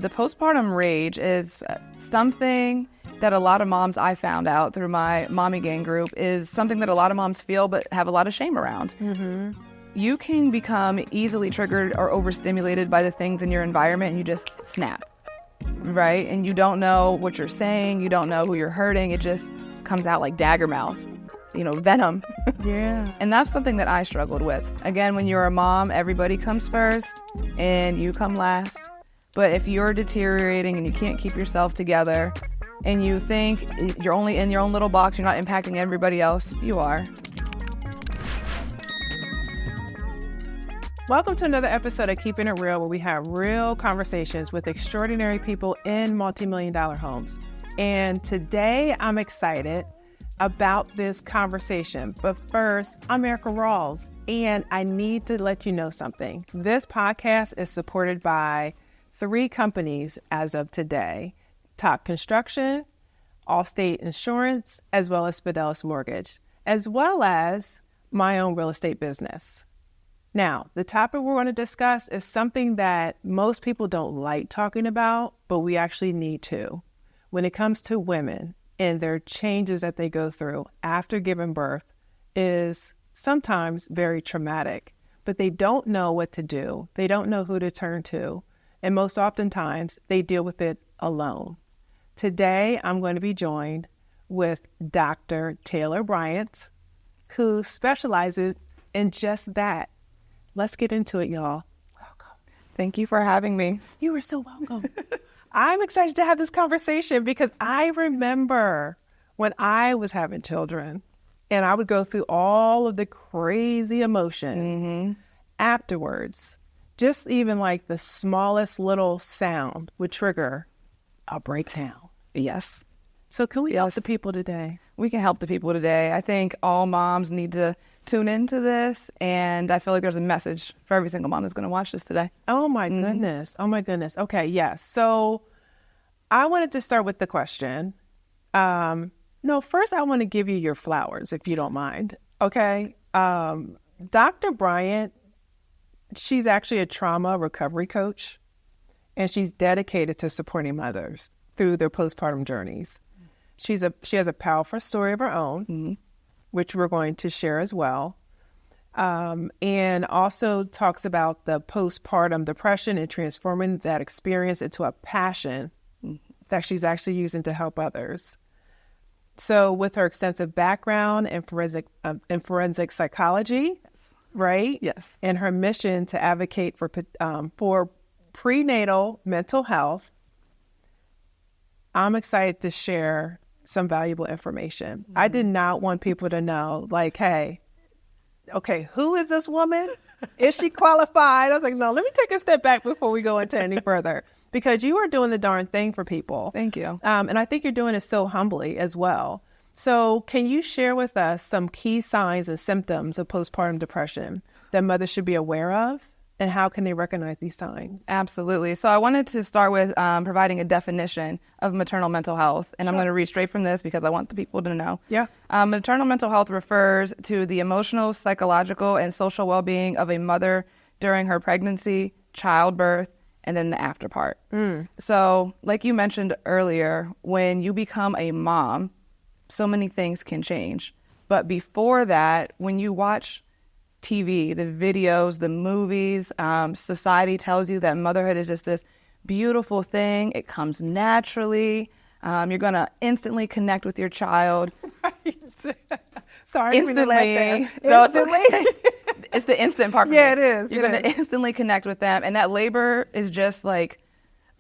The postpartum rage is something that a lot of moms, I found out through my mommy gang group, is something that a lot of moms feel but have a lot of shame around. Mm-hmm. You can become easily triggered or overstimulated by the things in your environment and you just snap, right? And you don't know what you're saying, you don't know who you're hurting, it just comes out like dagger mouth, venom. Yeah. And that's something that I struggled with. Again, when you're a mom, everybody comes first and you come last. But if you're deteriorating and you can't keep yourself together and you think you're only in your own little box, you're not impacting everybody else, you are. Welcome to another episode of Keeping It Real, where we have real conversations with extraordinary people in multi-million-dollar homes. And today I'm excited about this conversation. But first, I'm Erica Rawls, and I need to let you know something. This podcast is supported by 3 companies as of today: Toch Construction, Allstate Insurance, as well as Fidelis Mortgage, as well as my own real estate business. Now, the topic we're going to discuss is something that most people don't like talking about, but we actually need to. When it comes to women and their changes that they go through after giving birth is sometimes very traumatic, but they don't know what to do. They don't know who to turn to. And most oftentimes, they deal with it alone. Today, I'm going to be joined with Dr. Taylor Bryant, who specializes in just that. Let's get into it, y'all. Welcome. Thank you for having me. You are so welcome. I'm excited to have this conversation because I remember when I was having children and I would go through all of the crazy emotions afterwards. Just even like the smallest little sound would trigger a breakdown. Yes. So can we help the people today? We can help the people today. I think all moms need to tune into this, and I feel like there's a message for every single mom that's going to watch this today. Oh my goodness. Oh my goodness. Okay, yes. So I wanted to start with the question. First I want to give you your flowers, if you don't mind. Okay. Dr. Bryant, she's actually a trauma recovery coach, and she's dedicated to supporting mothers through their postpartum journeys. She has a powerful story of her own, which we're going to share as well, and also talks about the postpartum depression and transforming that experience into a passion that she's actually using to help others. So with her extensive background in forensic psychology, right? Yes. And her mission to advocate for prenatal mental health, I'm excited to share some valuable information. I did not want people to know, like, hey, okay, who is this woman? Is she qualified? I was like, no, let me take a step back before we go into any further, because you are doing the darn thing for people. Thank you. And I think you're doing it so humbly as well. So can you share with us some key signs and symptoms of postpartum depression that mothers should be aware of? And how can they recognize these signs? Absolutely. So I wanted to start with providing a definition of maternal mental health. And I'm going to read straight from this because I want the people to know. Yeah. Maternal mental health refers to the emotional, psychological, and social well-being of a mother during her pregnancy, childbirth, and then the after part. So like you mentioned earlier, when you become a mom, so many things can change. But before that, when you watch TV, the videos, the movies, society tells you that motherhood is just this beautiful thing. It comes naturally. You're going to instantly connect with your child. Right. Sorry. Instantly. Instantly. It's the instant part for Yeah, me. it is. You're going to instantly connect with them. And that labor is just like,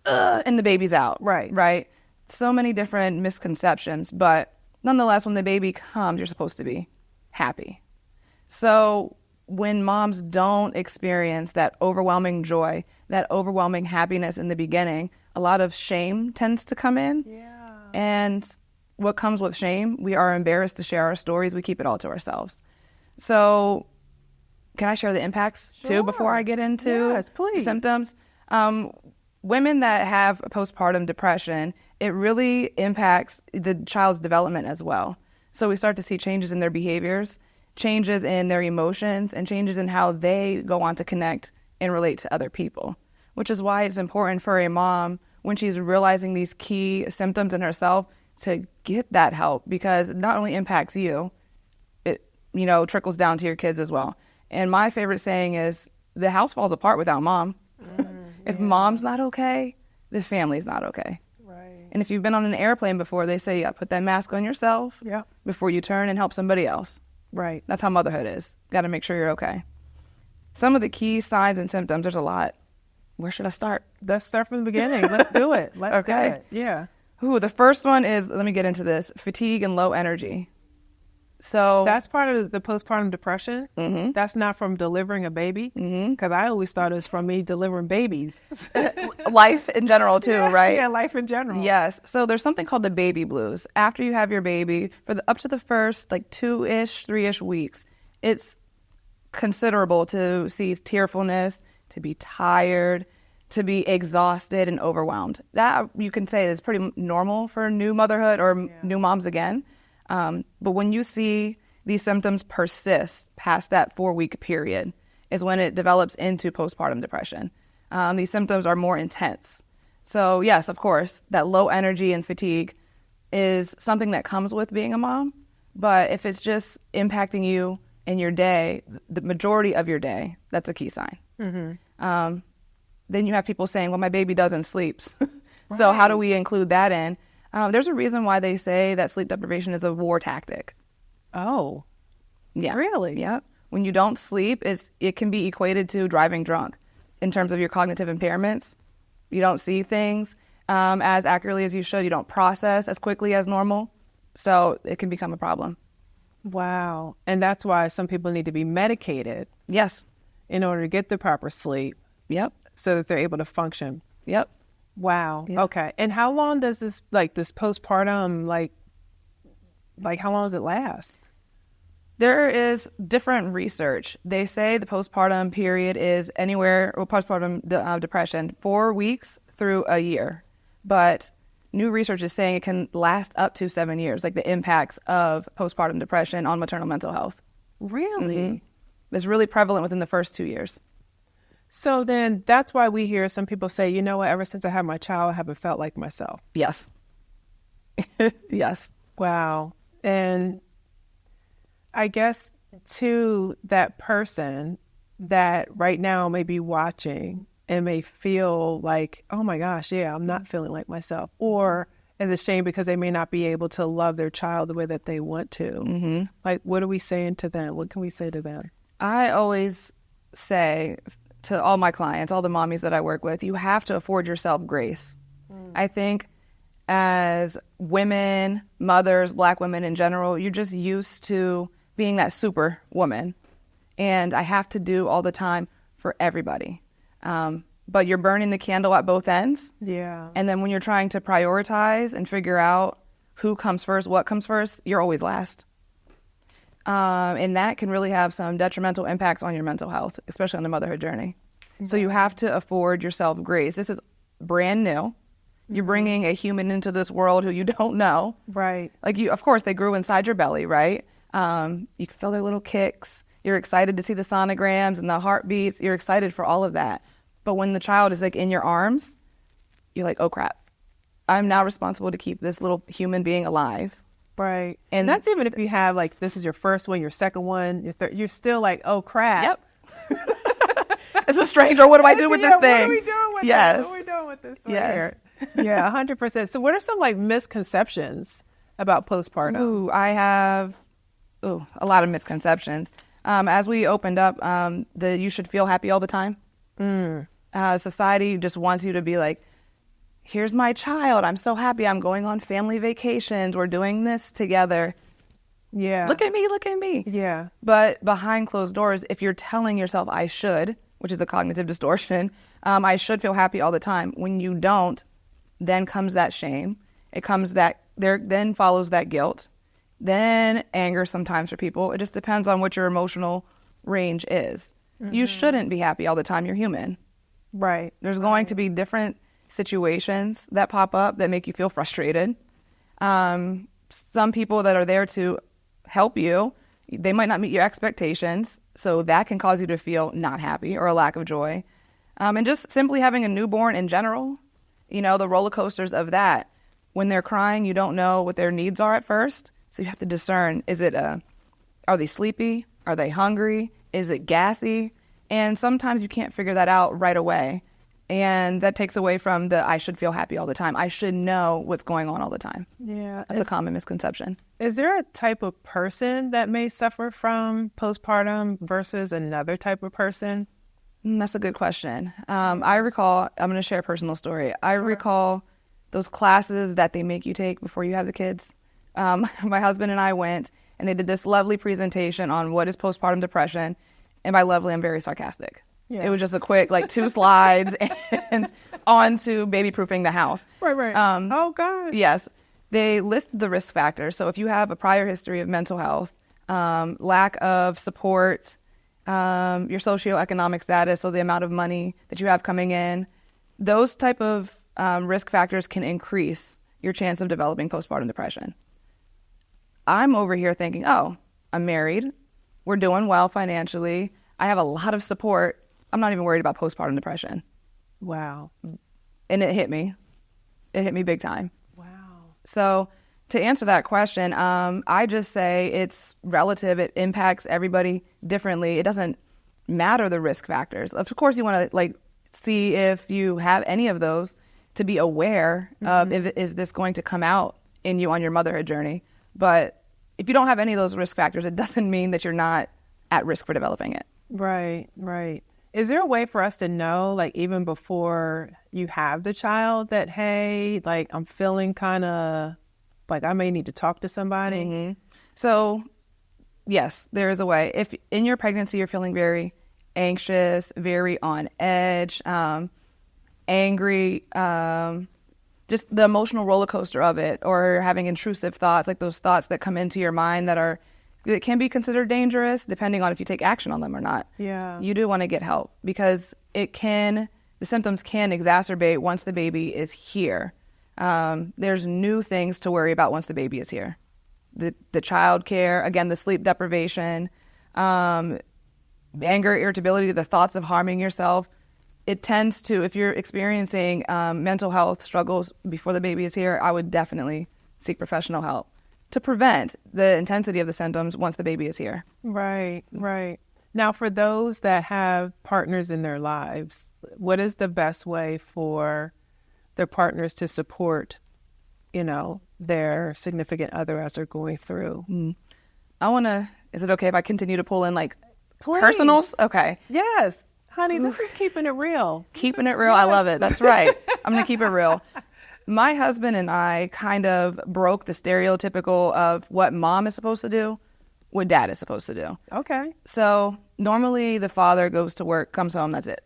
and the baby's out. Right. Right. So many different misconceptions. But nonetheless, when the baby comes, you're supposed to be happy. So when moms don't experience that overwhelming joy, that overwhelming happiness in the beginning, a lot of shame tends to come in. Yeah. And what comes with shame, we are embarrassed to share our stories. We keep it all to ourselves. So can I share the impacts too before I get into symptoms? Women that have postpartum depression, it really impacts the child's development as well. So we start to see changes in their behaviors, changes in their emotions, and changes in how they go on to connect and relate to other people, which is why it's important for a mom when she's realizing these key symptoms in herself to get that help, because it not only impacts you, it, trickles down to your kids as well. And my favorite saying is, the house falls apart without mom. If mom's not okay, the family's not okay. Right. And if you've been on an airplane before, they say, put that mask on yourself before you turn and help somebody else. Right. That's how motherhood is. Got to make sure you're okay. Some of the key signs and symptoms, there's a lot. Where should I start? Let's start from the beginning. Let's do it. Let's do it. Yeah. The first one is, let me get into this, fatigue and low energy. So that's part of the postpartum depression. Mm-hmm. That's not from delivering a baby, because I always thought it was from me delivering babies. Life in general too, right? Yeah, life in general. Yes. So there's something called the baby blues. After you have your baby, up to the first 2-ish, 3-ish weeks, it's considerable to see tearfulness, to be tired, to be exhausted and overwhelmed. That you can say is pretty normal for new motherhood or new moms again. But when you see these symptoms persist past that 4-week period is when it develops into postpartum depression. These symptoms are more intense. So yes, of course, that low energy and fatigue is something that comes with being a mom. But if it's just impacting you in your day, the majority of your day, that's a key sign. Mm-hmm. Then you have people saying, well, my baby doesn't sleep. So how do we include that in? There's a reason why they say that sleep deprivation is a war tactic. Oh, yeah, really? Yeah. When you don't sleep, it can be equated to driving drunk in terms of your cognitive impairments. You don't see things as accurately as you should. You don't process as quickly as normal. So it can become a problem. Wow. And that's why some people need to be medicated. Yes. In order to get the proper sleep. Yep. So that they're able to function. Yep. Wow. Yep. Okay. And how long does this postpartum, how long does it last? There is different research. They say the postpartum period is postpartum depression, 4 weeks through a year. But new research is saying it can last up to 7 years, the impacts of postpartum depression on maternal mental health. Really? Mm-hmm. It's really prevalent within the first 2 years. So then that's why we hear some people say, you know what, ever since I had my child, I haven't felt like myself. Yes. Yes. Wow. And I guess to that person that right now may be watching and may feel like, oh my gosh, yeah, I'm not feeling like myself, or is ashamed because they may not be able to love their child the way that they want to. Mm-hmm. What are we saying to them? What can we say to them? I always say to all my clients, all the mommies that I work with, you have to afford yourself grace. I think as women, mothers, Black women in general, you're just used to being that super woman. And I have to do all the time for everybody. But you're burning the candle at both ends. Yeah. And then when you're trying to prioritize and figure out who comes first, what comes first, you're always last. And that can really have some detrimental impacts on your mental health, especially on the motherhood journey. Mm-hmm. So you have to afford yourself grace. This is brand new. You're bringing a human into this world who you don't know. Right. Of course, they grew inside your belly, right? You can feel their little kicks. You're excited to see the sonograms and the heartbeats. You're excited for all of that. But when the child is in your arms, you're like, oh crap, I'm now responsible to keep this little human being alive. Right. And that's even if you have this is your first one, your second one, your third, you're still like, oh crap. Yep. It's a stranger. What do I do with this thing? What are we doing with yes. this? What are we doing with this right yes. here? Yeah, 100%. So what are some misconceptions about postpartum? Ooh, I have a lot of misconceptions. As we opened up, you should feel happy all the time. Society just wants you to be like, here's my child. I'm so happy. I'm going on family vacations. We're doing this together. Yeah. Look at me. Look at me. Yeah. But behind closed doors, if you're telling yourself I should, which is a cognitive distortion, I should feel happy all the time. When you don't, then comes that shame. Then follows that guilt. Then anger sometimes for people. It just depends on what your emotional range is. Mm-hmm. You shouldn't be happy all the time. You're human. Right. There's going to be different situations that pop up that make you feel frustrated. Some people that are there to help you, they might not meet your expectations, so that can cause you to feel not happy or a lack of joy. And just simply having a newborn in general the roller coasters of that. When they're crying, you don't know what their needs are at first. So you have to discern, are they sleepy? Are they hungry? Is it gassy? And sometimes you can't figure that out right away. And that takes away from I should feel happy all the time. I should know what's going on all the time. Yeah. That's a common misconception. Is there a type of person that may suffer from postpartum versus another type of person? That's a good question. I recall, I'm going to share a personal story. I recall those classes that they make you take before you have the kids. My husband and I went, and they did this lovely presentation on what is postpartum depression. And by lovely, I'm very sarcastic. Yeah. It was just a quick, 2 slides and on to baby-proofing the house. Right. Oh, gosh. Yes. They listed the risk factors. So if you have a prior history of mental health, lack of support, your socioeconomic status, so the amount of money that you have coming in, those type of risk factors can increase your chance of developing postpartum depression. I'm over here thinking, oh, I'm married. We're doing well financially. I have a lot of support. I'm not even worried about postpartum depression. Wow. And it hit me. It hit me big time. Wow. So to answer that question, I just say it's relative. It impacts everybody differently. It doesn't matter the risk factors. Of course, you want to see if you have any of those to be aware of is this going to come out in you on your motherhood journey. But if you don't have any of those risk factors, it doesn't mean that you're not at risk for developing it. Right. Is there a way for us to know, even before you have the child, that, hey, I'm feeling kind of I may need to talk to somebody? Mm-hmm. So, yes, there is a way. If in your pregnancy you're feeling very anxious, very on edge, angry, just the emotional roller coaster of it, or having intrusive thoughts, those thoughts that come into your mind that can be considered dangerous depending on if you take action on them or not. Yeah. You do want to get help because the symptoms can exacerbate once the baby is here. There's new things to worry about once the baby is here. The child care, again, the sleep deprivation, anger, irritability, the thoughts of harming yourself. It tends to, if you're experiencing mental health struggles before the baby is here, I would definitely seek professional help to prevent the intensity of the symptoms once the baby is here. Right. Now, for those that have partners in their lives, what is the best way for their partners to support, their significant other as they're going through? Is it okay if I continue to pull in Please. Personals? Okay. Yes. Honey, this is keeping it real. Keeping it real. Yes. I love it. That's right. I'm going to keep it real. My husband and I kind of broke the stereotypical of what mom is supposed to do, what dad is supposed to do. Okay. So normally the father goes to work, comes home, that's it.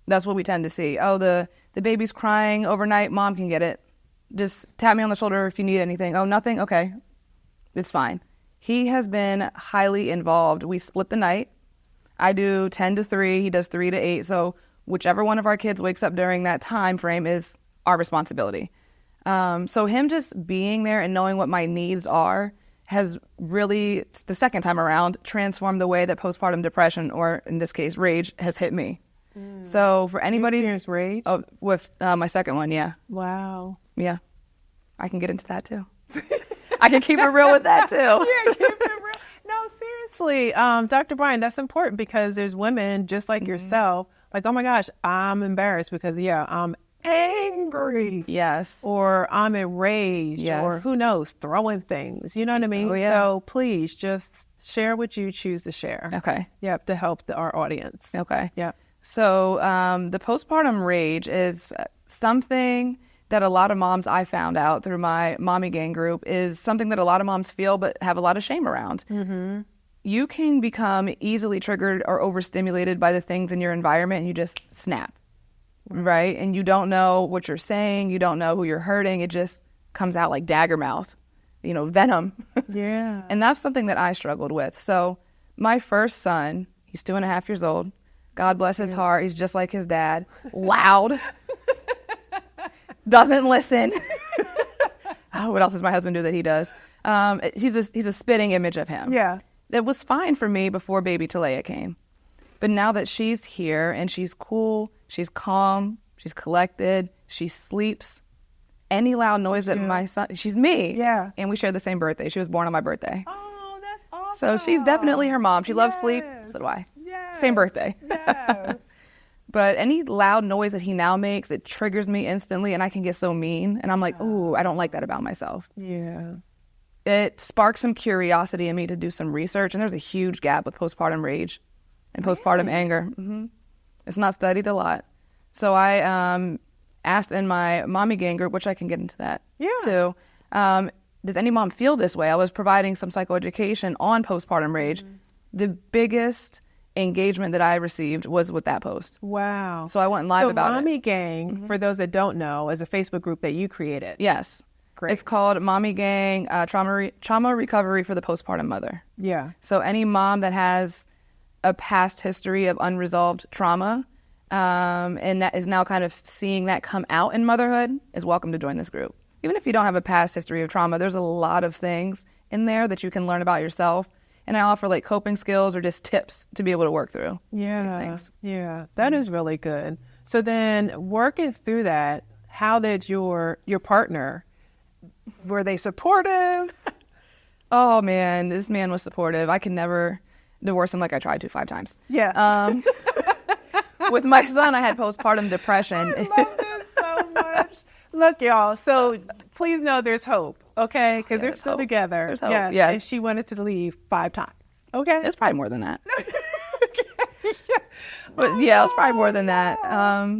That's what we tend to see. Oh, the baby's crying overnight, mom can get it. Just tap me on the shoulder if you need anything. Oh, nothing? Okay. It's fine. He has been highly involved. We split the night. I do 10 to 3. He does 3 to 8. So whichever one of our kids wakes up during that time frame is our responsibility. So him just being there and knowing what my needs are has really, the second time around, transformed the way that postpartum depression, or in this case, rage, has hit me. So for anybody... You experienced rage? Oh, with my second one, yeah. Wow. Yeah. I can get into that too. I can keep it real with that too. Yeah, keep it real. No, seriously. Dr. Bryant, that's important because there's women just like yourself, oh my gosh, I'm embarrassed because, I'm angry. Yes. Or I'm enraged. Yes. Or who knows, throwing things. You know what I mean? Oh, yeah. So please just share what you choose to share. Okay. Yep, to help our audience. Okay. Yep. So the postpartum rage is something that a lot of moms, I found out through my mommy gang group, is something that a lot of moms feel but have a lot of shame around. Mm-hmm. You can become easily triggered or overstimulated by the things in your environment and you just snap, right? And you don't know what you're saying. You don't know who you're hurting. It just comes out like dagger mouth, venom. Yeah. And that's something that I struggled with. So my first son, he's 2.5 years old. God bless his heart. He's just like his dad. Loud. Doesn't listen. Oh, what else does my husband do that he does? He's a spitting image of him. Yeah. It was fine for me before baby Talea came. But now that she's here and she's cool, she's calm, she's collected, She sleeps. Any loud noise that my son, she's me. Yeah. And we share the same birthday. She was born on my birthday. Oh, that's awesome. So she's definitely her mom. She loves sleep. So do I. Yes. Same birthday. Yes. But any loud noise that he now makes, it triggers me instantly, and I can get so mean. And I'm like, ooh, I don't like that about myself. Yeah. It sparked some curiosity in me to do some research, and there's a huge gap with postpartum rage and postpartum anger. It's not studied a lot. So I asked in my mommy gang group, which I can get into that too, does any mom feel this way? I was providing some psychoeducation on postpartum rage. The biggest engagement that I received was with that post. Wow. So I went live about it. So Mommy Gang, for those that don't know, is a Facebook group that you created. Yes. Great. It's called Mommy Gang Trauma Recovery for the Postpartum Mother. Yeah. So any mom that has a past history of unresolved trauma and that is now kind of seeing that come out in motherhood is welcome to join this group. Even if you don't have a past history of trauma, there's a lot of things in there that you can learn about yourself. And I offer like coping skills or just tips to be able to work through these things. Yeah, that is really good. So then working through that, how did your partner, were they supportive? Oh man, this man was supportive. I can never divorce him like I tried to 5 times. Yeah. With my son, I had postpartum depression. I love this so much. Look, y'all, so please know there's hope, okay? Because they're still together. There's hope, yes. yes. And she wanted to leave 5 times, okay? It's probably more than that. Okay. But yeah, it's probably more than that.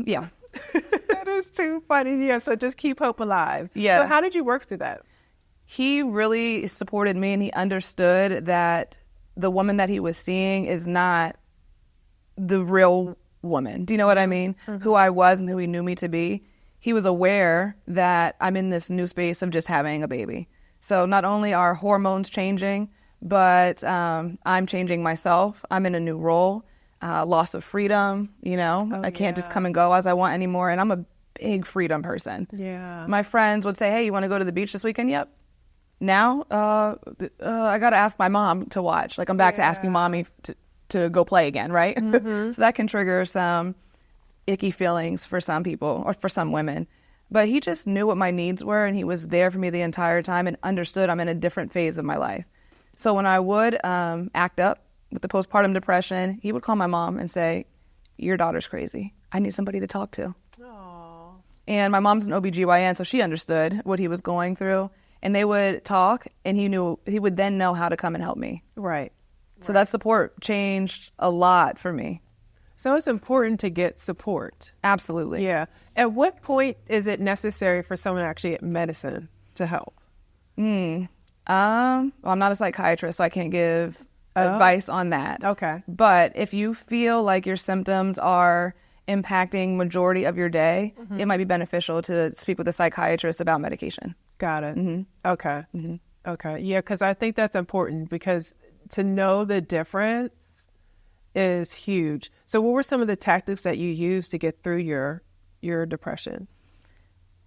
Yeah. That is too funny. Yeah, so just keep hope alive. Yeah. So how did you work through that? He really supported me, and he understood that the woman that he was seeing is not the real woman. Do you know what I mean? Who I was and who he knew me to be. He was aware that I'm in this new space of just having a baby. So not only are hormones changing, but I'm changing myself. I'm in a new role, loss of freedom, you know. I can't just come and go as I want anymore. And I'm a big freedom person. Yeah. My friends would say, hey, you want to go to the beach this weekend? Yep. Now, I got to ask my mom to watch. Like I'm back to asking mommy to go play again, right? So that can trigger some icky feelings for some people or for some women. But he just knew what my needs were, and he was there for me the entire time and understood I'm in a different phase of my life. So when I would act up with the postpartum depression, he would call my mom and say, your daughter's crazy. I need somebody to talk to. Aww. And my mom's an OBGYN, so she understood what he was going through. And they would talk, and he would then know how to come and help me. Right. So that support changed a lot for me. So it's important to get support. Absolutely. Yeah. At what point is it necessary for someone to actually get medicine to help? Well, I'm not a psychiatrist, so I can't give advice on that. Okay. But if you feel like your symptoms are impacting majority of your day, it might be beneficial to speak with a psychiatrist about medication. Got it. Okay. Okay. Yeah, because I think that's important, because to know the difference is huge. So what were some of the tactics that you used to get through your depression?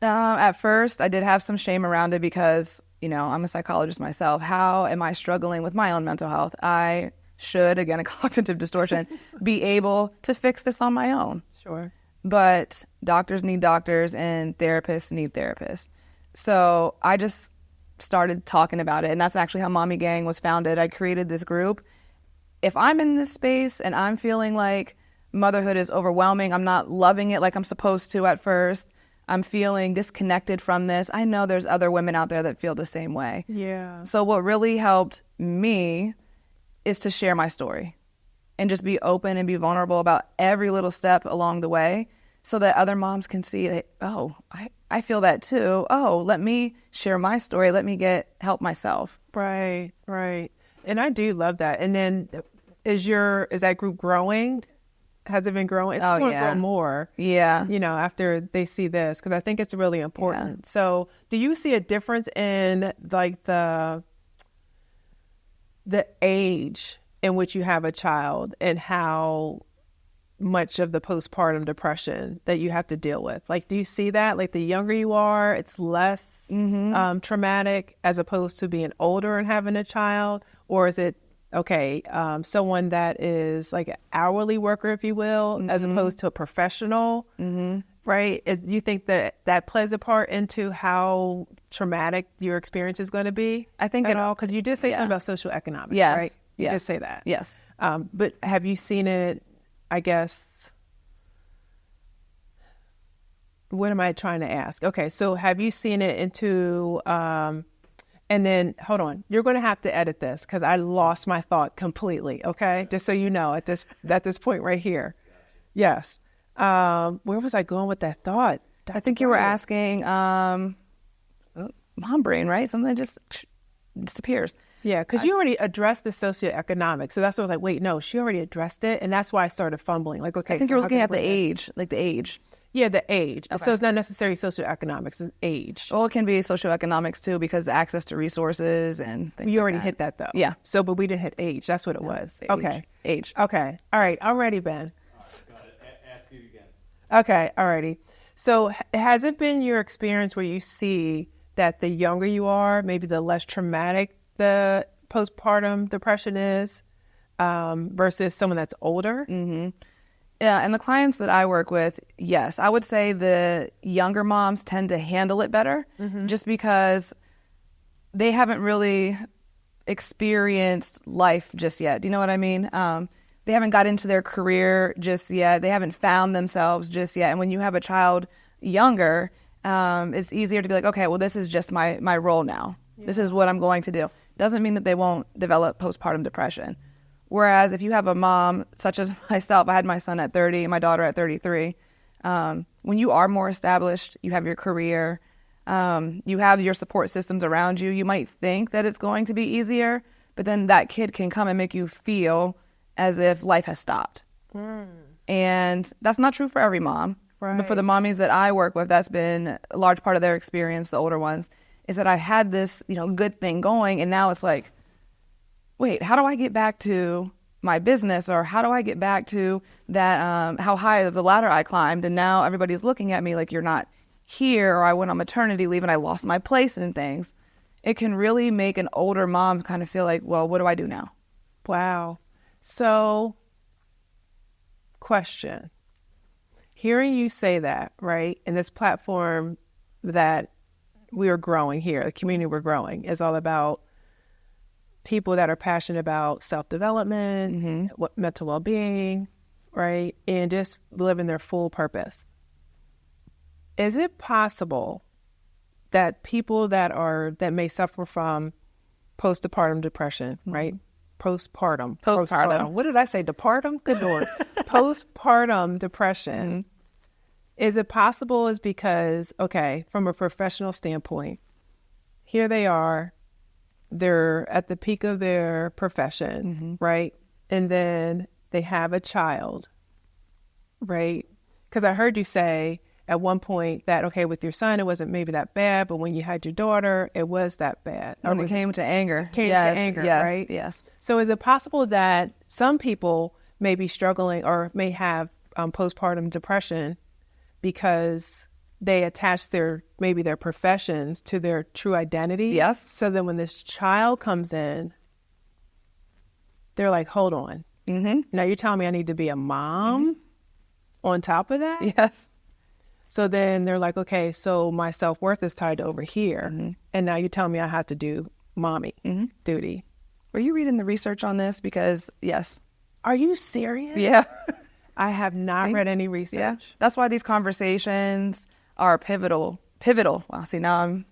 At first, I did have some shame around it because, you know, I'm a psychologist myself. How am I struggling with my own mental health? I should, again, a cognitive distortion, be able to fix this on my own. Sure. But doctors need doctors and therapists need therapists. So I just started talking about it, and that's actually how Mommy Gang was founded. I created this group. If I'm in this space and I'm feeling like motherhood is overwhelming, I'm not loving it like I'm supposed to at first, I'm feeling disconnected from this, I know there's other women out there that feel the same way. Yeah. So what really helped me is to share my story and just be open and be vulnerable about every little step along the way so that other moms can see that, oh, I feel that too. Oh, let me share my story. Let me help myself. Right, right. And I do love that. And then is that group growing? Has it been growing? It's going to grow more. Yeah. You know, after they see this, because I think it's really important. Yeah. So do you see a difference in like the age in which you have a child and how much of the postpartum depression that you have to deal with? Like, do you see that? Like, the younger you are, it's less traumatic as opposed to being older and having a child? Or is it, someone that is like an hourly worker, if you will, as opposed to a professional, right? Do you think that plays a part into how traumatic your experience is going to be? I think at all, because you did say something about social economics, yes, right? You yes. did say that. Yes. But have you seen it, I guess, what am I trying to ask? Okay, so have you seen it into, and then, hold on, you're going to have to edit this because I lost my thought completely, okay? Just so you know at this point right here. Yes. Where was I going with that thought? I think you were asking, mom brain, right? Something that just disappears. Yeah, because you already addressed the socioeconomic. So that's why I was like, wait, no, she already addressed it. And that's why I started fumbling. Like, okay. I think you're looking at the age, like the age. Yeah, the age. Okay. So it's not necessarily socioeconomics, it's age. Well, it can be socioeconomics too, because access to resources and things You like already that. hit that though. Yeah. So, but we didn't hit age. That's what it was. Age. Okay. Age. Okay. All right. Already, Ben. Got it. Ask you again. Okay. Alrighty. So has it been your experience where you see that the younger you are, maybe the less traumatic the postpartum depression is versus someone that's older? Mm-hmm. Yeah, and the clients that I work with, yes, I would say the younger moms tend to handle it better just because they haven't really experienced life just yet. Do you know what I mean? They haven't got into their career just yet. They haven't found themselves just yet. And when you have a child younger, it's easier to be like, okay, well, this is just my role now. Yeah. This is what I'm going to do. Doesn't mean that they won't develop postpartum depression. Whereas if you have a mom, such as myself, I had my son at 30, my daughter at 33. When you are more established, you have your career, you have your support systems around you, you might think that it's going to be easier, but then that kid can come and make you feel as if life has stopped. And that's not true for every mom. Right. But for the mommies that I work with, that's been a large part of their experience, the older ones, is that I had this, good thing going, and now it's like, wait, how do I get back to my business, or how do I get back to that, how high of the ladder I climbed, and now everybody's looking at me like you're not here, or I went on maternity leave and I lost my place and things. It can really make an older mom kind of feel like, well, what do I do now? Wow. So, question. Hearing you say that, right, and this platform that we are growing here, the community we're growing, is all about people that are passionate about self-development, mental well-being, right, and just living their full purpose. Is it possible that people that may suffer from postpartum depression, right? Postpartum. What did I say? Departum? Good Lord. Postpartum depression. Is it possible is because, okay, from a professional standpoint, here they are, they're at the peak of their profession, right? And then they have a child, right? Because I heard you say at one point that, okay, with your son, it wasn't maybe that bad, but when you had your daughter, it was that bad. When it came to anger. Anger, yes, right? Yes. So is it possible that some people may be struggling or may have postpartum depression because they attach their professions to their true identity? Yes. So then when this child comes in, they're like, hold on. Now you're telling me I need to be a mom on top of that? Yes. So then they're like, okay, so my self-worth is tied to over here. And now you're telling me I have to do mommy duty. Were you reading the research on this? Because, yes. Are you serious? Yeah. I have not read any research. Yeah. That's why these conversations are pivotal. Wow, see, now I'm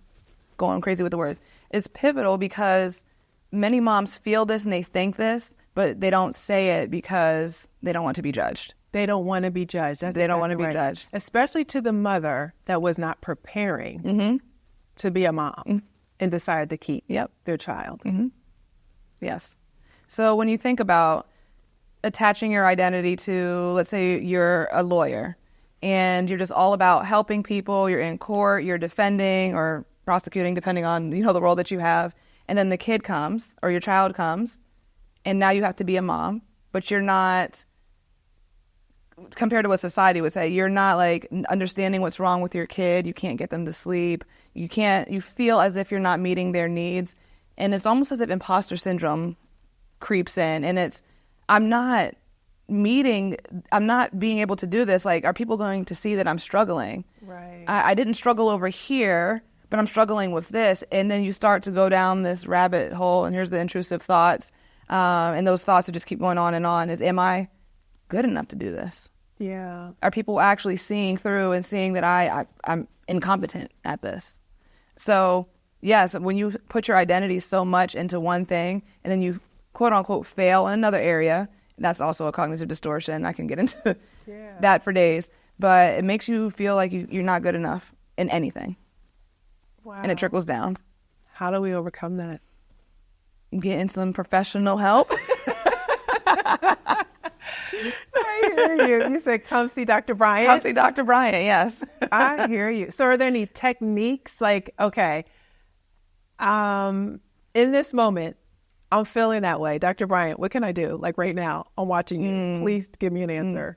going crazy with the words. It's pivotal because many moms feel this and they think this, but they don't say it because they don't want to be judged. They don't want to be judged. They don't want to be judged. Especially to the mother that was not preparing to be a mom and decided to keep their child. Yes. So when you think about attaching your identity to, let's say you're a lawyer and you're just all about helping people, you're in court, you're defending or prosecuting, depending on, the role that you have. And then the kid comes or your child comes and now you have to be a mom, but you're not, compared to what society would say, you're not like understanding what's wrong with your kid. You can't get them to sleep. You feel as if you're not meeting their needs. And it's almost as if imposter syndrome creeps in. And I'm not I'm not being able to do this. Like, are people going to see that I'm struggling? Right. I didn't struggle over here, but I'm struggling with this. And then you start to go down this rabbit hole, and here's the intrusive thoughts. And those thoughts will just keep going on and on. Am I good enough to do this? Yeah. Are people actually seeing through and seeing that I'm incompetent at this? So, yes, when you put your identity so much into one thing and then you quote unquote fail in another area, that's also a cognitive distortion. I can get into that for days, but it makes you feel like you're not good enough in anything. Wow. And it trickles down. How do we overcome that? Getting some professional help. I hear you. You said come see Dr. Bryant. Come see Dr. Bryant, yes. I hear you. So are there any techniques like, okay, in this moment, I'm feeling that way. Dr. Bryant, what can I do? Like right now, I'm watching you. Please give me an answer.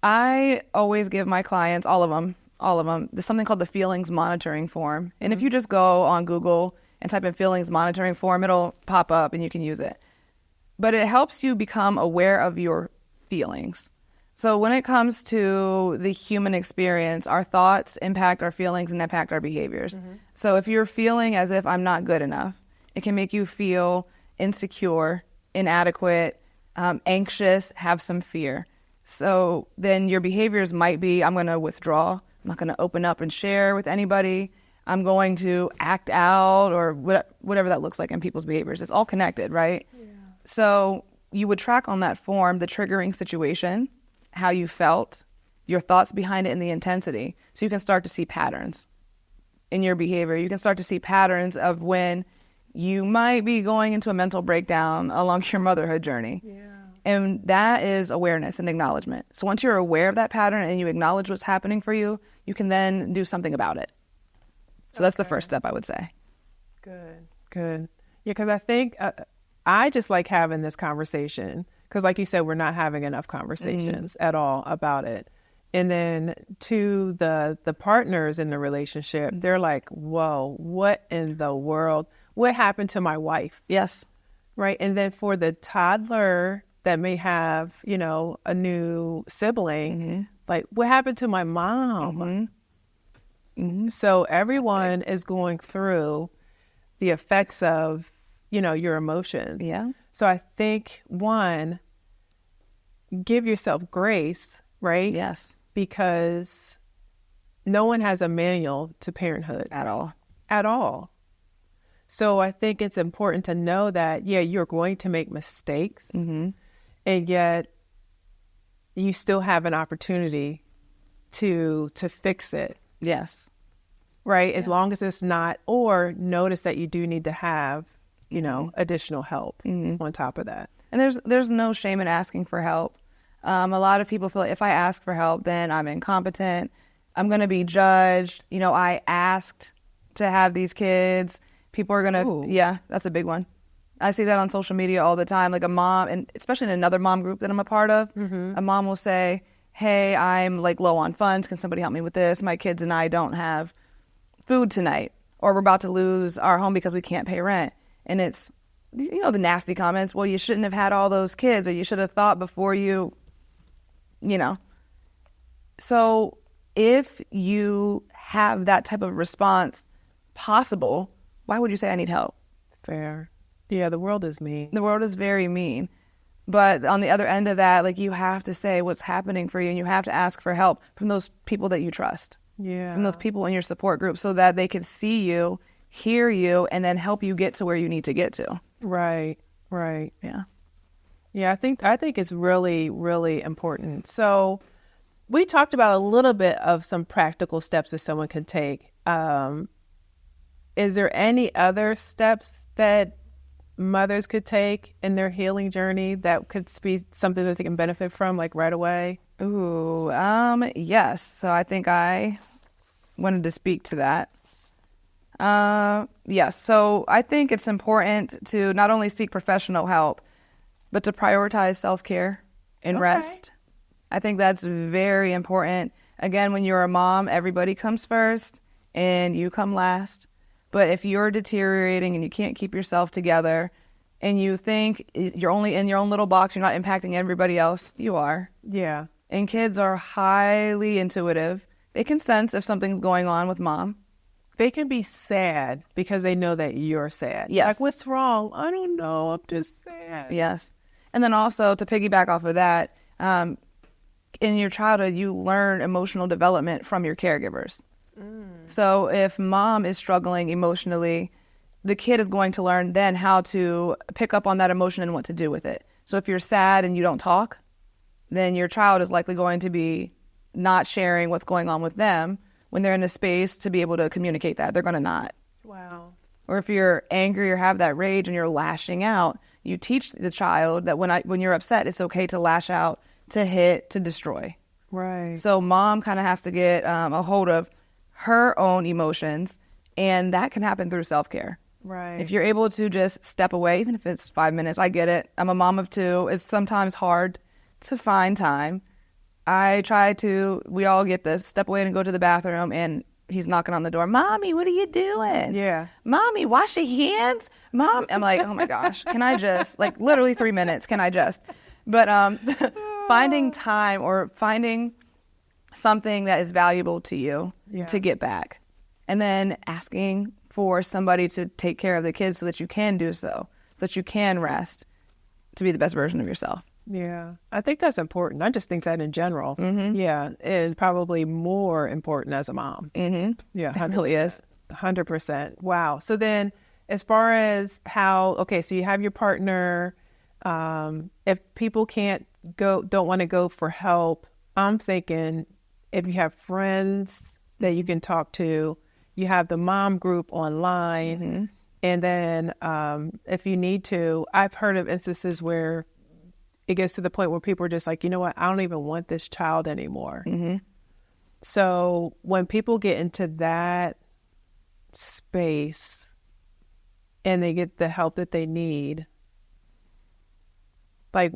I always give my clients, all of them, there's something called the feelings monitoring form. And if you just go on Google and type in feelings monitoring form, it'll pop up and you can use it. But it helps you become aware of your feelings. So when it comes to the human experience, our thoughts impact our feelings and impact our behaviors. So if you're feeling as if I'm not good enough, it can make you feel insecure, inadequate, anxious, have some fear. So then your behaviors might be, I'm going to withdraw. I'm not going to open up and share with anybody. I'm going to act out, or whatever that looks like in people's behaviors. It's all connected, right? Yeah. So you would track on that form the triggering situation, how you felt, your thoughts behind it, and the intensity. So you can start to see patterns in your behavior. You can start to see patterns of when you might be going into a mental breakdown along your motherhood journey. Yeah. And that is awareness and acknowledgement. So once you're aware of that pattern and you acknowledge what's happening for you, you can then do something about it. So that's the first step, I would say. Good. Yeah, because I think I just like having this conversation because, like you said, we're not having enough conversations at all about it. And then to the partners in the relationship, they're like, whoa, what in the world? What happened to my wife? Yes. Right. And then for the toddler that may have, a new sibling, like, what happened to my mom? So everyone is going through the effects of, your emotions. Yeah. So I think, one, give yourself grace, right? Yes. Because no one has a manual to parenthood. At all. So I think it's important to know that, you're going to make mistakes, and yet you still have an opportunity to fix it. Yes. Right? As long as it's not, or notice that you do need to have, additional help on top of that. And there's no shame in asking for help. A lot of people feel like if I ask for help, then I'm incompetent. I'm going to be judged. I asked to have these kids. People are going to, that's a big one. I see that on social media all the time. Like a mom, and especially in another mom group that I'm a part of, a mom will say, hey, I'm like low on funds. Can somebody help me with this? My kids and I don't have food tonight, or we're about to lose our home because we can't pay rent. And it's, the nasty comments. Well, you shouldn't have had all those kids, or you should have thought before you. So if you have that type of response possible, why would you say I need help? Fair. Yeah, the world is mean. The world is very mean. But on the other end of that, like, you have to say what's happening for you, and you have to ask for help from those people that you trust. Yeah. From those people in your support group, so that they can see you, hear you, and then help you get to where you need to get to. Right. Yeah. Yeah, I think it's really, really important. So we talked about a little bit of some practical steps that someone can take. Is there any other steps that mothers could take in their healing journey that could be something that they can benefit from, like right away? Ooh, yes. So I think I wanted to speak to that. Yes. So I think it's important to not only seek professional help, but to prioritize self-care and rest. I think that's very important. Again, when you're a mom, everybody comes first and you come last. But if you're deteriorating and you can't keep yourself together and you think you're only in your own little box, you're not impacting everybody else, you are. Yeah. And kids are highly intuitive. They can sense if something's going on with mom. They can be sad because they know that you're sad. Yes. Like, what's wrong? I don't know. I'm just sad. Yes. And then also to piggyback off of that, in your childhood, you learn emotional development from your caregivers. So if mom is struggling emotionally, the kid is going to learn then how to pick up on that emotion and what to do with it. So if you're sad and you don't talk, then your child is likely going to be not sharing what's going on with them when they're in a space to be able to communicate that. They're going to not. Wow. Or if you're angry or have that rage and you're lashing out, you teach the child that when you're upset, it's okay to lash out, to hit, to destroy. Right. So mom kind of has to get a hold of her own emotions, and that can happen through self-care. Right. If you're able to just step away, even if it's 5 minutes, I get it. I'm a mom of two. It's sometimes hard to find time. We all get this, step away and go to the bathroom, and he's knocking on the door. Mommy, what are you doing? Yeah. Mommy, wash your hands. Mom, I'm like, oh my gosh, can I just, like literally 3 minutes, can I just? But finding time or finding something that is valuable to you to get back. And then asking for somebody to take care of the kids so that you can do so that you can rest to be the best version of yourself. Yeah, I think that's important. I just think that in general. Mm-hmm. Yeah, and probably more important as a mom. Mm-hmm. Yeah, it really is. 100%. Wow. So then as far as so you have your partner. If people don't want to go for help, I'm thinking if you have friends that you can talk to, you have the mom group online. Mm-hmm. And then if you need to, I've heard of instances where it gets to the point where people are just like, you know what, I don't even want this child anymore. Mm-hmm. So when people get into that space and they get the help that they need, what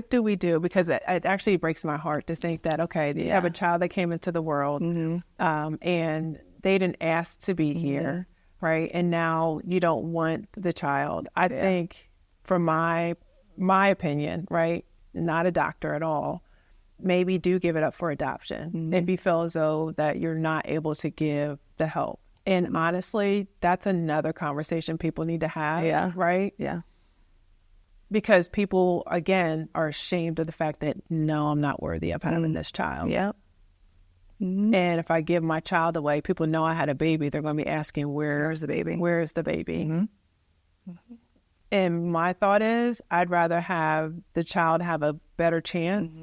do we do? Because it actually breaks my heart to think that, you have a child that came into the world, and they didn't ask to be here, right? And now you don't want the child. I think, from my opinion, right, not a doctor at all, maybe do give it up for adoption if you feel as though that you're not able to give the help. And honestly, that's another conversation people need to have, right? Yeah. Because people, again, are ashamed of the fact that, no, I'm not worthy of having this child. Yep. Mm-hmm. And if I give my child away, people know I had a baby. They're going to be asking, where's the baby? Where's the baby? Mm-hmm. Mm-hmm. And my thought is, I'd rather have the child have a better chance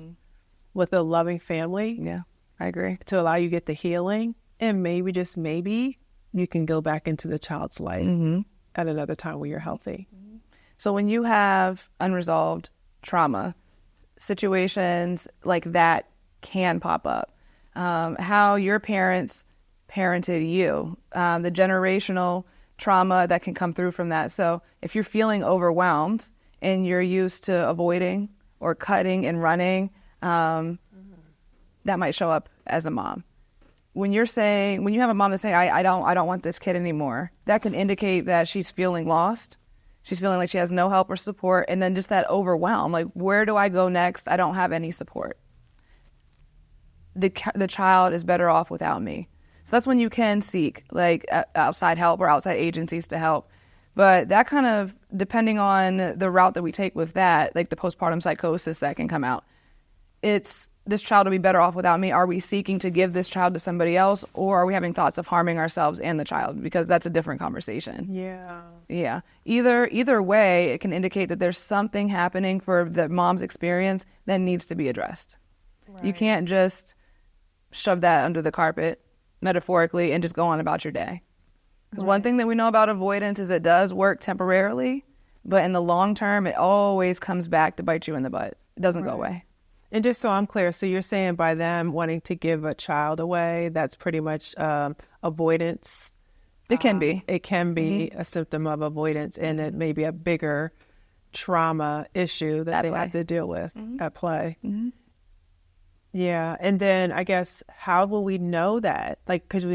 with a loving family. Yeah, I agree. To allow you to get the healing. And maybe, just maybe, you can go back into the child's life at another time when you're healthy. So when you have unresolved trauma, situations like that can pop up. How your parents parented you, the generational trauma that can come through from that. So if you're feeling overwhelmed and you're used to avoiding or cutting and running, that might show up as a mom. When you have a mom that's saying, I don't want this kid anymore, that can indicate that she's feeling lost. She's feeling like she has no help or support. And then just that overwhelm, like, where do I go next? I don't have any support. The child is better off without me. So that's when you can seek like outside help or outside agencies to help. But that kind of, depending on the route that we take with that, like the postpartum psychosis that can come out, it's this child will be better off without me. Are we seeking to give this child to somebody else, or are we having thoughts of harming ourselves and the child? Because that's a different conversation. Yeah. Yeah. Either way, it can indicate that there's something happening for the mom's experience that needs to be addressed. Right. You can't just shove that under the carpet, metaphorically, and just go on about your day. Because one thing that we know about avoidance is it does work temporarily, but in the long term, it always comes back to bite you in the butt. It doesn't go away. And just so I'm clear, so you're saying by them wanting to give a child away, that's pretty much avoidance? It can be. It can be a symptom of avoidance, and it may be a bigger trauma issue that they have to deal with at play. Mm-hmm. Yeah. And then I guess, how will we know that? Like, because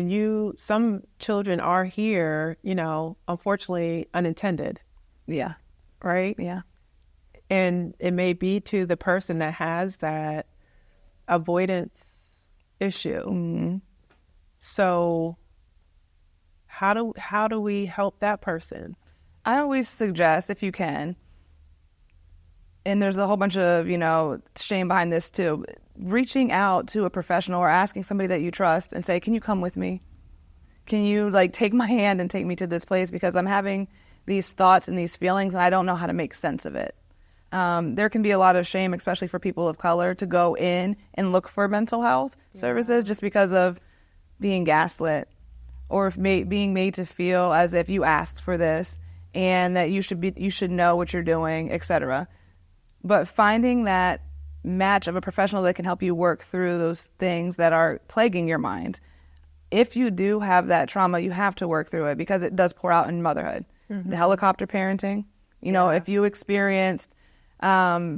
some children are here, unfortunately unintended. Yeah. Right? Yeah. And it may be to the person that has that avoidance issue. Mm-hmm. So how do we help that person? I always suggest, if you can, and there's a whole bunch of, shame behind this too, reaching out to a professional or asking somebody that you trust and say, can you come with me? Can you take my hand and take me to this place, because I'm having these thoughts and these feelings and I don't know how to make sense of it. There can be a lot of shame, especially for people of color, to go in and look for mental health services just because of being gaslit, or being made to feel as if you asked for this and that you should know what you're doing, etc. But finding that match of a professional that can help you work through those things that are plaguing your mind. If you do have that trauma, you have to work through it, because it does pour out in motherhood. The helicopter parenting, if you experienced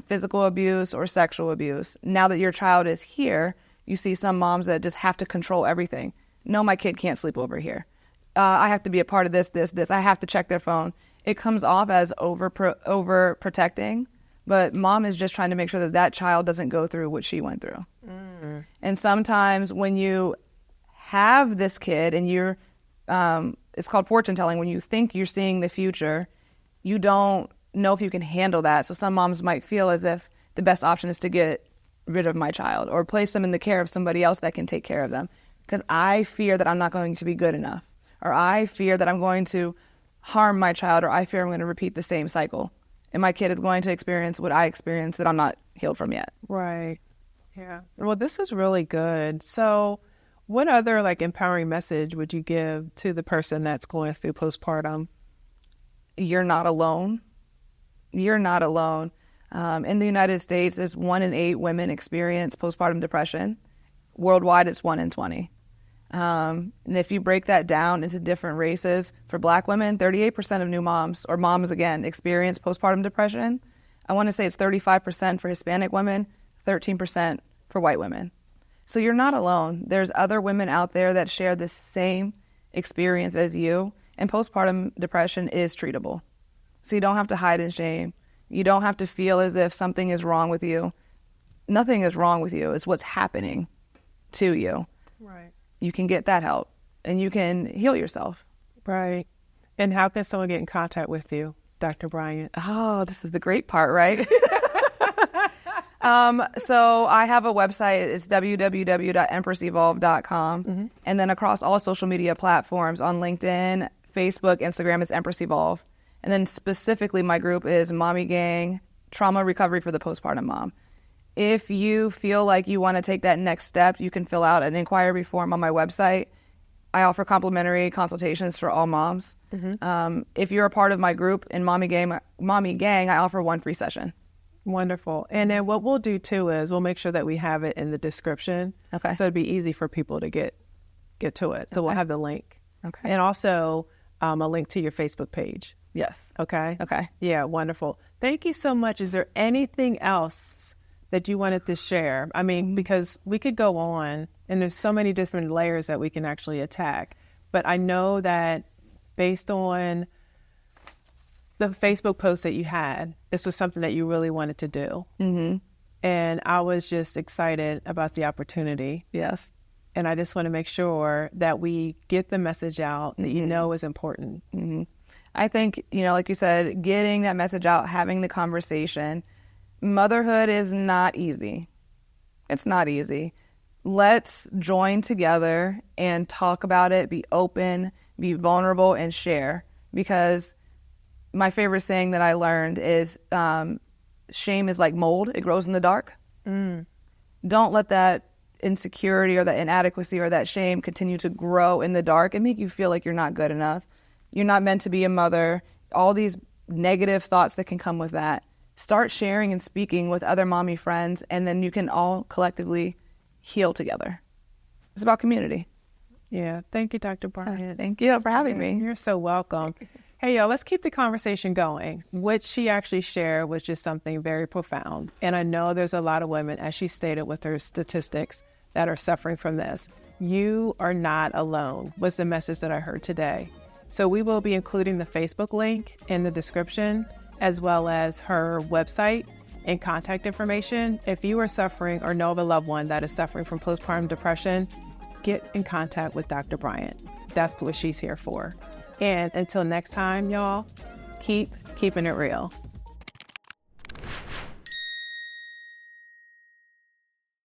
physical abuse or sexual abuse, now that your child is here, you see some moms that just have to control everything. No, my kid can't sleep over here. I have to be a part of this. I have to check their phone. It comes off as over protecting, but mom is just trying to make sure that child doesn't go through what she went through. And sometimes when you have this kid and you're, it's called fortune telling, when you think you're seeing the future, you don't know if you can handle that. So some moms might feel as if the best option is to get rid of my child or place them in the care of somebody else that can take care of them, because I fear that I'm not going to be good enough, or I fear that I'm going to harm my child, or I fear I'm going to repeat the same cycle and my kid is going to experience what I experienced that I'm not healed from yet. Right. Yeah. Well, this is really good. So what other empowering message would you give to the person that's going through postpartum? You're not alone. You're not alone. In the United States, there's 1 in 8 women experience postpartum depression. Worldwide, it's 1 in 20. And if you break that down into different races, for Black women, 38% of new moms, or moms again, experience postpartum depression. I want to say it's 35% for Hispanic women, 13% for white women. So you're not alone. There's other women out there that share the same experience as you, and postpartum depression is treatable. So you don't have to hide in shame. You don't have to feel as if something is wrong with you. Nothing is wrong with you. It's what's happening to you. Right. You can get that help and you can heal yourself. Right. And how can someone get in contact with you, Dr. Bryant? Oh, this is the great part, right? So I have a website. It's www.empressevolve.com. And then across all social media platforms, on LinkedIn, Facebook, Instagram, it's Empress Evolve. And then specifically my group is Mommy Gang, Trauma Recovery for the Postpartum Mom. If you feel like you want to take that next step, you can fill out an inquiry form on my website. I offer complimentary consultations for all moms. If you're a part of my group in Mommy Gang, I offer 1 free session. Wonderful. And then what we'll do too is we'll make sure that we have it in the description. Okay. So it'd be easy for people to get to it. So we'll have the link. Okay. And also a link to your Facebook page. Yes. Okay. Okay. Yeah, wonderful. Thank you so much. Is there anything else that you wanted to share? I mean, because we could go on and there's so many different layers that we can actually attack. But I know that based on the Facebook post that you had, this was something that you really wanted to do. And I was just excited about the opportunity. Yes. And I just want to make sure that we get the message out that you know is important. I think, like you said, getting that message out, having the conversation. Motherhood is not easy. It's not easy. Let's join together and talk about it, be open, be vulnerable, and share. Because my favorite saying that I learned is shame is like mold. It grows in the dark. Don't let that insecurity or that inadequacy or that shame continue to grow in the dark and make you feel like you're not good enough. You're not meant to be a mother. All these negative thoughts that can come with that. Start sharing and speaking with other mommy friends, and then you can all collectively heal together. It's about community. Yeah. Thank you, Dr. Bryant. Thank you for having me. You're so welcome. Hey, y'all, let's keep the conversation going. What she actually shared was just something very profound. And I know there's a lot of women, as she stated with her statistics, that are suffering from this. You are not alone, was the message that I heard today. So we will be including the Facebook link in the description, as well as her website and contact information. If you are suffering or know of a loved one that is suffering from postpartum depression, get in contact with Dr. Bryant. That's what she's here for. And until next time, y'all, keep keeping it real.